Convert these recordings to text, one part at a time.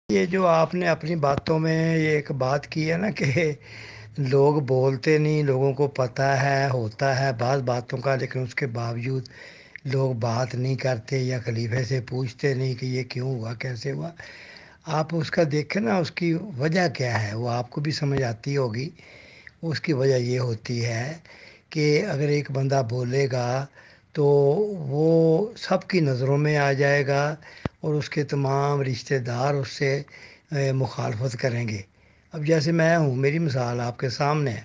یہ جو آپ نے اپنی باتوں میں یہ ایک بات کی ہے نا کہ لوگ بولتے نہیں، لوگوں کو پتہ ہے ہوتا ہے بعض باتوں کا، لیکن اس کے باوجود لوگ بات نہیں کرتے یا خلیفے سے پوچھتے نہیں کہ یہ کیوں ہوا، کیسے ہوا۔ آپ اس کا دیکھیں نا، اس کی وجہ کیا ہے وہ آپ کو بھی سمجھ آتی ہوگی۔ اس کی وجہ یہ ہوتی ہے کہ اگر ایک بندہ بولے گا تو وہ سب کی نظروں میں آ جائے گا، اور اس کے تمام رشتہ دار اس سے مخالفت کریں گے۔ اب جیسے میں ہوں، میری مثال آپ کے سامنے ہے۔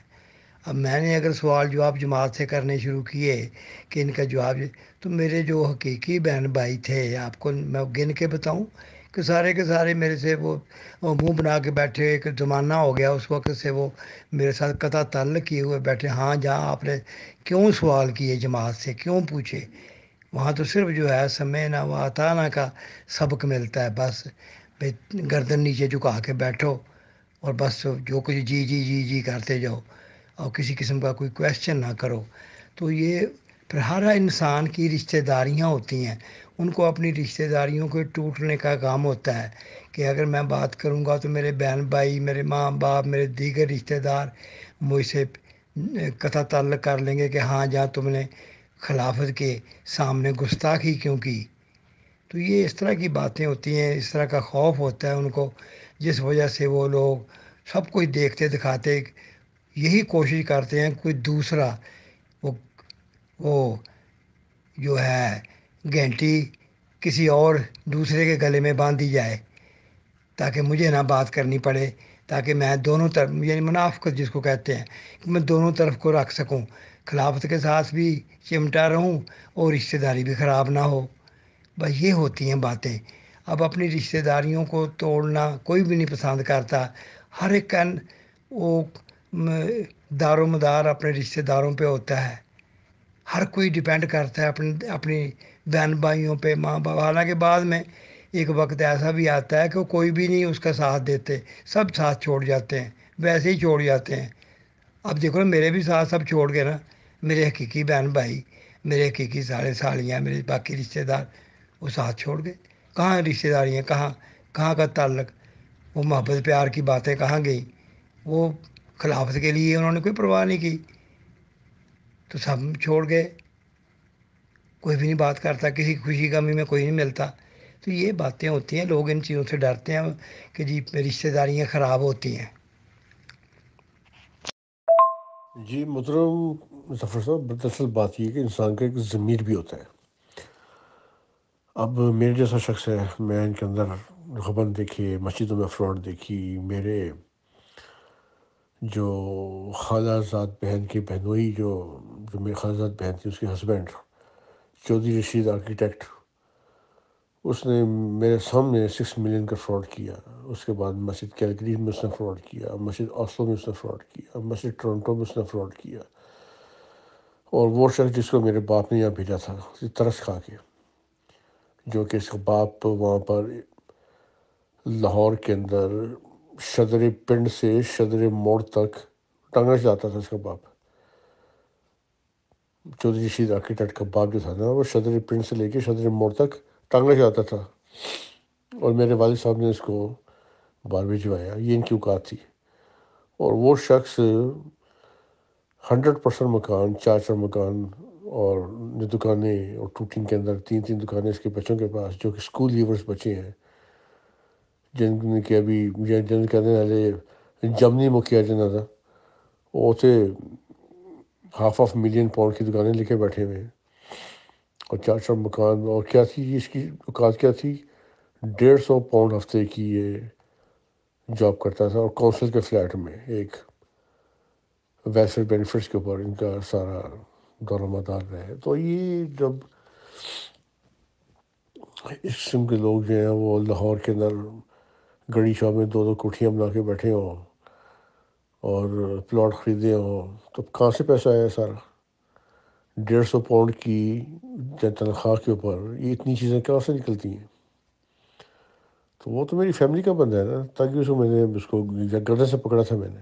اب میں نے اگر سوال جواب جماعت سے کرنے شروع کیے کہ ان کا جواب تو میرے جو حقیقی بہن بھائی تھے، آپ کو میں گن کے بتاؤں کہ سارے کے سارے میرے سے وہ منہ بنا کے بیٹھے۔ ایک زمانہ ہو گیا اس وقت سے وہ میرے ساتھ قطع تعلق کیے ہوئے بیٹھے۔ ہاں جہاں آپ نے کیوں سوال کیے جماعت سے، کیوں پوچھے، وہاں تو صرف جو ہے سمعنا و اطعنا کا سبق ملتا ہے۔ بس بھئی گردن نیچے جھکا کے بیٹھو اور بس جو کچھ جی جی جی جی کرتے جاؤ، اور کسی قسم کا کوئی کویشچن نہ کرو۔ تو یہ پھر ہر انسان کی رشتہ داریاں ہوتی ہیں، ان کو اپنی رشتہ داریوں کے ٹوٹنے کا کام ہوتا ہے کہ اگر میں بات کروں گا تو میرے بہن بھائی، میرے ماں باپ، میرے دیگر رشتہ دار مجھ سے قطع تعلق کر لیں گے کہ ہاں جہاں تم نے خلافت کے سامنے گستاخی کیوں کی۔ تو یہ اس طرح کی باتیں ہوتی ہیں، اس طرح کا خوف ہوتا ہے ان کو، جس وجہ سے وہ لوگ سب کچھ دیکھتے دکھاتے یہی کوشش کرتے ہیں کوئی دوسرا وہ وہ جو ہے گھنٹی کسی اور دوسرے کے گلے میں باندھ دی جائے تاکہ مجھے نہ بات کرنی پڑے، تاکہ میں دونوں طرف، یعنی منافقت جس کو کہتے ہیں، کہ میں دونوں طرف کو رکھ سکوں، خلافت کے ساتھ بھی چمٹا رہوں اور رشتہ داری بھی خراب نہ ہو۔ بس یہ ہوتی ہیں باتیں۔ اب اپنی رشتہ داریوں کو توڑنا کوئی بھی نہیں پسند کرتا۔ ہر ایک کا وہ دار و مدار اپنے رشتہ داروں پہ ہوتا ہے۔ ہر کوئی ڈیپینڈ کرتا ہے اپنی بہن بھائیوں پہ، ماں باپ۔ حالانکہ بعد میں ایک وقت ایسا بھی آتا ہے کہ کوئی بھی نہیں اس کا ساتھ دیتے، سب ساتھ چھوڑ جاتے ہیں، ویسے ہی چھوڑ جاتے ہیں۔ اب دیکھو نا، میرے بھی ساتھ سب چھوڑ گئے نا، میرے حقیقی بہن بھائی، میرے حقیقی سارے سالیاں، میرے باقی رشتہ دار وہ ساتھ چھوڑ گئے۔ کہاں رشتہ داریاں، کہاں کہاں کا تعلق، وہ محبت پیار کی باتیں کہاں گئیں؟ وہ خلافت کے لیے انہوں نے کوئی پرواہ نہیں کی، تو سب چھوڑ گئے۔ کوئی بھی نہیں بات کرتا، کسی خوشی غمی میں کوئی نہیں ملتا۔ تو یہ باتیں ہوتی ہیں، لوگ ان چیزوں سے ڈرتے ہیں کہ جی رشتہ داریاں خراب ہوتی ہیں۔ جی محترم ظفر صاحب، دراصل بات یہ ہے کہ انسان کا ایک ضمیر بھی ہوتا ہے۔ اب میرے جیسا شخص ہے، میں ان کے اندر غبن دیکھے، مسجدوں میں فراڈ دیکھی، میرے جو خالہ زاد بہن کی بہنوئی جو میری خالہ زاد بہن تھی، اس کے ہسبینڈ چودھری رشید آرکیٹیکٹ، اس نے میرے سامنے 6 ملین کا فراڈ کیا۔ اس کے بعد مسجد کیلگری میں اس نے فراڈ کیا، مسجد آسلو میں اس نے فراڈ کیا، مسجد ٹورنٹو میں اس نے فراڈ کیا۔ اور وہ شخص جس کو میرے باپ نے یہاں بھیجا تھا ترس کھا کے، جو کہ اس کا باپ وہاں پر لاہور کے اندر شدر پنڈ سے شدر موڑ تک ٹانگا جاتا تھا۔ اس کا باپ چودھری رشید آرکیٹیکٹ کا باپ جو تھا نا، وہ شدر پنڈ سے لے کے شدر موڑ تک ٹانگا جاتا تھا، اور میرے والد صاحب نے اس کو باہر بھجوایا۔ یہ ان کی اوقات تھی۔ اور وہ شخص 100% مکان، 4 مکان اور دکانیں، اور ٹوٹنگ کے اندر 3 دکانیں اس کے بچوں کے پاس، جو کہ اسکول لیورز بچے ہیں، جن کے ابھی جن کہنے والے جمنی مکھیا جنازہ، وہ تھے ½ ملین پاؤنڈ کی دکانیں لے کے بیٹھے ہوئے ہیں، اور 4 مکان۔ اور کیا تھی اس کی اوقات، کیا تھی؟ 150 پاؤنڈ ہفتے کی یہ جاب کرتا تھا، اور کونسل کے فلیٹ میں ایک ویلفیئر بینیفٹس کے اوپر ان کا سارا دور و مدار رہے۔ تو یہ جب اس قسم کے لوگ جو ہیں وہ لاہور کے اندر گڑی شاپ میں 2 کوٹھیاں بنا کے بیٹھے ہوں اور پلاٹ خریدے ہوں، تو کہاں سے پیسہ آیا سارا؟ 150 پاؤنڈ کی تنخواہ کے اوپر یہ اتنی چیزیں کہاں سے نکلتی ہیں؟ تو وہ تو میری فیملی کا بندہ ہے نا، تاکہ میں نے اس کو گردن سے پکڑا تھا۔ میں نے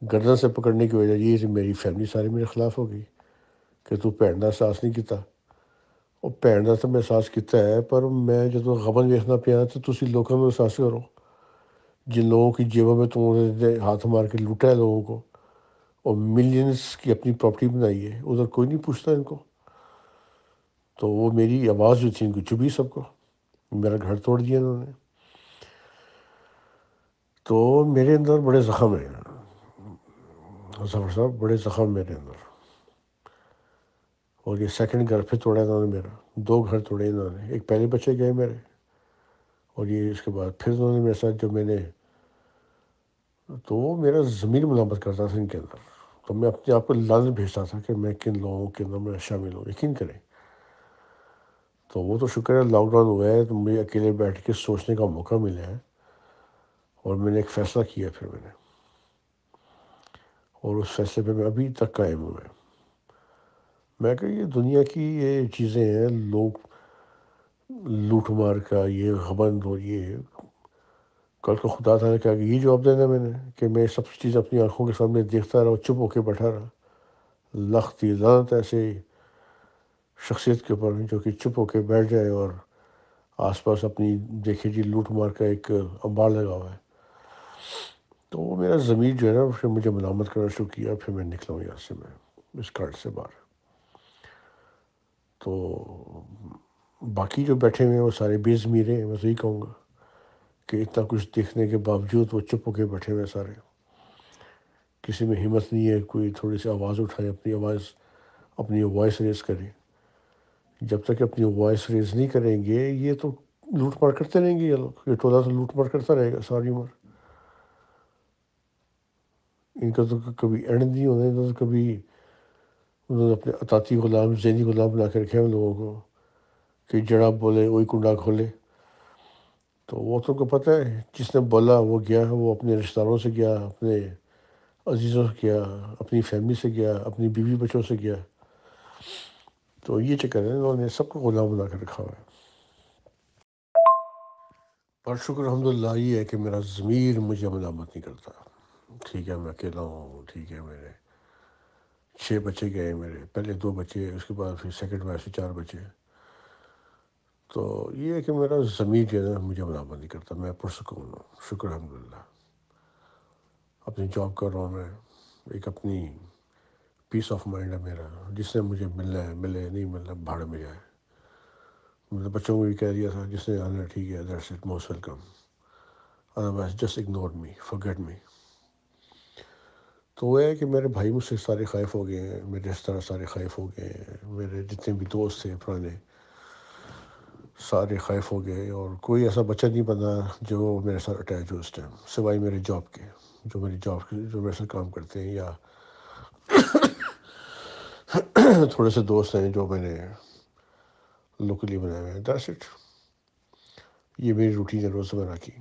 گردن سے پکڑنے کی وجہ یہ کہ میری فیملی ساری میرے خلاف ہو گئی کہ تو بھੈਣ ਦਾ احساس نہیں ਕੀਤਾ۔ ਉਹ ਭੈਣ ਦਾ ਤਾਂ ਮੈਂ ਅਹਿਸਾਸ ਕੀਤਾ ਹੈ، ਪਰ ਮੈਂ ਜਦੋਂ ਗਬਨ ਵੇਖਣਾ ਪਿਆ ਤਾਂ ਤੁਸੀਂ ਲੋਕਾਂ ਨੂੰ ਅਹਿਸਾਸ ਕਰੋ। جن لوگوں کی جیبوں میں تم نے ہاتھ مار کے لوٹا ہے لوگوں کو اور ملینز کی اپنی پراپرٹی بنائی ہے، ادھر کوئی نہیں پوچھتا ان کو. تو وہ میری آواز جو تھی ان کو چبھی سب کو، میرا گھر توڑ دیا انہوں نے. تو میرے اندر بڑے زخم ہیں ظفر صاحب، بڑے زخم میرے اندر. اور یہ سیکنڈ گھر پھر توڑا انہوں نے میرا، 2 گھر توڑے انہوں نے. ایک پہلے بچے گئے میرے، اور یہ اس کے بعد پھر انہوں نے میرے ساتھ جو میں نے، تو وہ میرا ضمیر ملامت کرتا تھا ان کے اندر. تو میں اپنے آپ کو لالچ بھیجتا تھا کہ میں کن لوگوں کے اندر میں شامل ہوں. یقین کریں، تو وہ تو شکر ہے لاک ڈاؤن ہوا ہے تو مجھے اکیلے بیٹھ کے سوچنے کا موقع ملا ہے، اور میں نے ایک فیصلہ کیا پھر میں نے، اور اس فیصلے پہ میں ابھی تک قائم ہوں. میں کہ یہ دنیا کی یہ چیزیں ہیں، لوگ لوٹ مار کا یہ غبند، اور یہ کل کو خدا تعالیٰ کہ یہ جواب دینا میں نے کہ میں سب چیز اپنی آنکھوں کے سامنے دیکھتا رہا اور چپ ہو کے بیٹھا رہا. لختی لعنت ایسے شخصیت کے اوپر جو کہ چپ ہو کے بیٹھ جائے اور آس پاس اپنی دیکھے جی لوٹ مار کا ایک انبار لگا ہوا ہے. تو وہ میرا ضمیر جو ہے نا پھر مجھے ملامت کرنا شروع کیا. پھر میں نکلا ہوں یہاں سے، میں اس کارڈ سے باہر. تو باقی جو بیٹھے ہوئے ہیں وہ سارے بے ضمیر ہیں، میں تو یہی کہوں گا کہ اتنا کچھ دیکھنے کے باوجود وہ چپ ہو کے بیٹھے ہوئے سارے. کسی میں ہمت نہیں ہے کوئی تھوڑی سی آواز اٹھائے، اپنی وائس ریز کرے. جب تک اپنی وائس ریز نہیں کریں گے یہ تو لوٹ مار کرتے رہیں گے. یہ لوگ، یہ ٹولہ تو لوٹ مار کرتا رہے گا ساری عمر. ان کا تو کبھی اینڈ نہیں ہونا. ان کا تو کبھی، انہوں نے اپنے اطاعتی غلام، ذہنی غلام بنا کے رکھے ہیں ان لوگوں کو کہ جڑا بولے وہی کنڈا کھولے. تو وہ تو کو پتہ ہے جس نے بولا وہ گیا، وہ اپنے رشتہ داروں سے گیا، اپنے عزیزوں سے گیا، اپنی فیملی سے گیا، اپنی بیوی بچوں سے گیا. تو یہ چکر ہے، انہوں نے سب کو غلام بنا کے رکھا ہوا ہے. پر شکر الحمدللہ یہ ہے کہ میرا ضمیر مجھے ملامت نہیں کرتا. ٹھیک ہے میں اکیلا ہوں، ٹھیک ہے میرے 6 بچے گئے، میرے پہلے 2 بچے، اس کے بعد پھر سیکنڈ وائف سے 4 بچے. تو یہ ہے کہ میرا ضمیر جو ہے نا مجھے ملامت نہیں کرتا. میں پرسکون ہوں، شکر الحمدللہ. اپنی جاب کر رہا ہوں میں، ایک اپنی پیس آف مائنڈ ہے میرا. جس نے مجھے ملنا ہے ملے، نہیں ملنا بھاڑ میں جائے. میں نے بچوں کو بھی کہہ دیا تھا جس نے آنا ٹھیک ہے، that's it, most welcome, otherwise just ignore me, forget me. تو وہ ہے کہ میرے بھائی مجھ سے سارے خائف ہو گئے ہیں، میرے رشتہ دار سارے خائف ہو گئے ہیں، میرے جتنے بھی دوست تھے پرانے سارے خائف ہو گئے. اور کوئی ایسا بچہ نہیں بنا جو میرے ساتھ اٹیچ ہو اس ٹائم، سوائے میرے جاب کے، جو میری جاب کے جو میرے ساتھ کام کرتے ہیں، یا تھوڑے سے دوست ہیں جو میں نے لوکلی بنائے ہوئے ہیں. That's it. یہ میری روٹین ہے روزمرہ کی.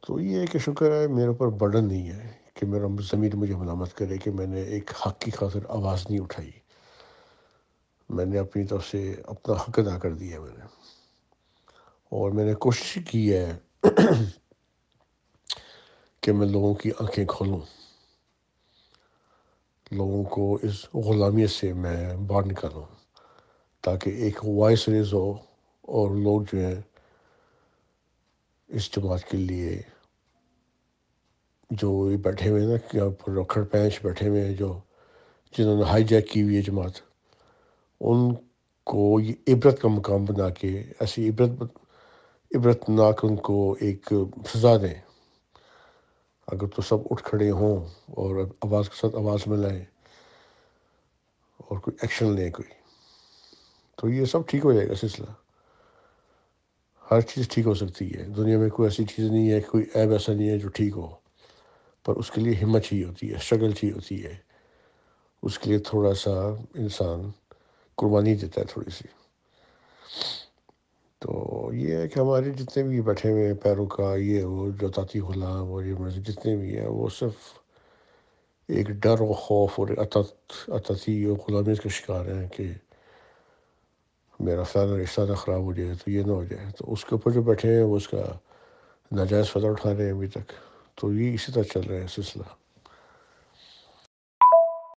تو یہ ہے کہ شکر ہے میرے اوپر برڈن نہیں ہے کہ میرا ضمیر مجھے ملامت کرے کہ میں نے ایک حق کی خاطر آواز نہیں اٹھائی. میں نے اپنی طرف سے اپنا حق ادا کر دیا میں نے، اور میں نے کوشش کی ہے کہ میں لوگوں کی آنکھیں کھولوں، لوگوں کو اس غلامیت سے میں باہر نکالوں، تاکہ ایک وائس ریز ہو اور لوگ جو ہیں اس جماعت کے لیے جو یہ بیٹھے ہوئے ہیں نا کہ رکھڑ پینچ بیٹھے ہوئے ہیں، جو جنہوں نے ہائی جیک کی ہوئی ہے جماعت، ان کو یہ عبرت کا مقام بنا کے ایسی عبرتناک ان کو ایک سزا دیں. اگر تو سب اٹھ کھڑے ہوں اور آواز کے ساتھ آواز ملائیں اور کوئی ایکشن لیں کوئی، تو یہ سب ٹھیک ہو جائے گا سلسلہ. ہر چیز ٹھیک ہو سکتی ہے دنیا میں. کوئی ایسی چیز نہیں ہے، کوئی عیب ایسا نہیں ہے جو ٹھیک ہو، پر اس کے لیے ہمت چاہیے ہوتی ہے، اسٹرگل چاہیے ہوتی ہے. اس کے لیے تھوڑا سا انسان قربانی دیتا ہے تھوڑی سی. تو یہ ہے کہ ہمارے جتنے بھی بیٹھے ہوئے ہیں پیروکار، یہ وہ جو تاتی غلام اور یہ جتنے بھی ہیں، وہ صرف ایک ڈر و خوف اور اطاعتی اور غلامیت کا شکار ہیں کہ میرا فلانا رشتہ نہ خراب ہو جائے، تو یہ نہ ہو جائے. تو اس کے اوپر جو بیٹھے ہیں وہ اس کا ناجائز فائدہ اٹھا رہے ہیں ابھی تک. تو یہ اسی طرح چل رہا ہے سلسلہ.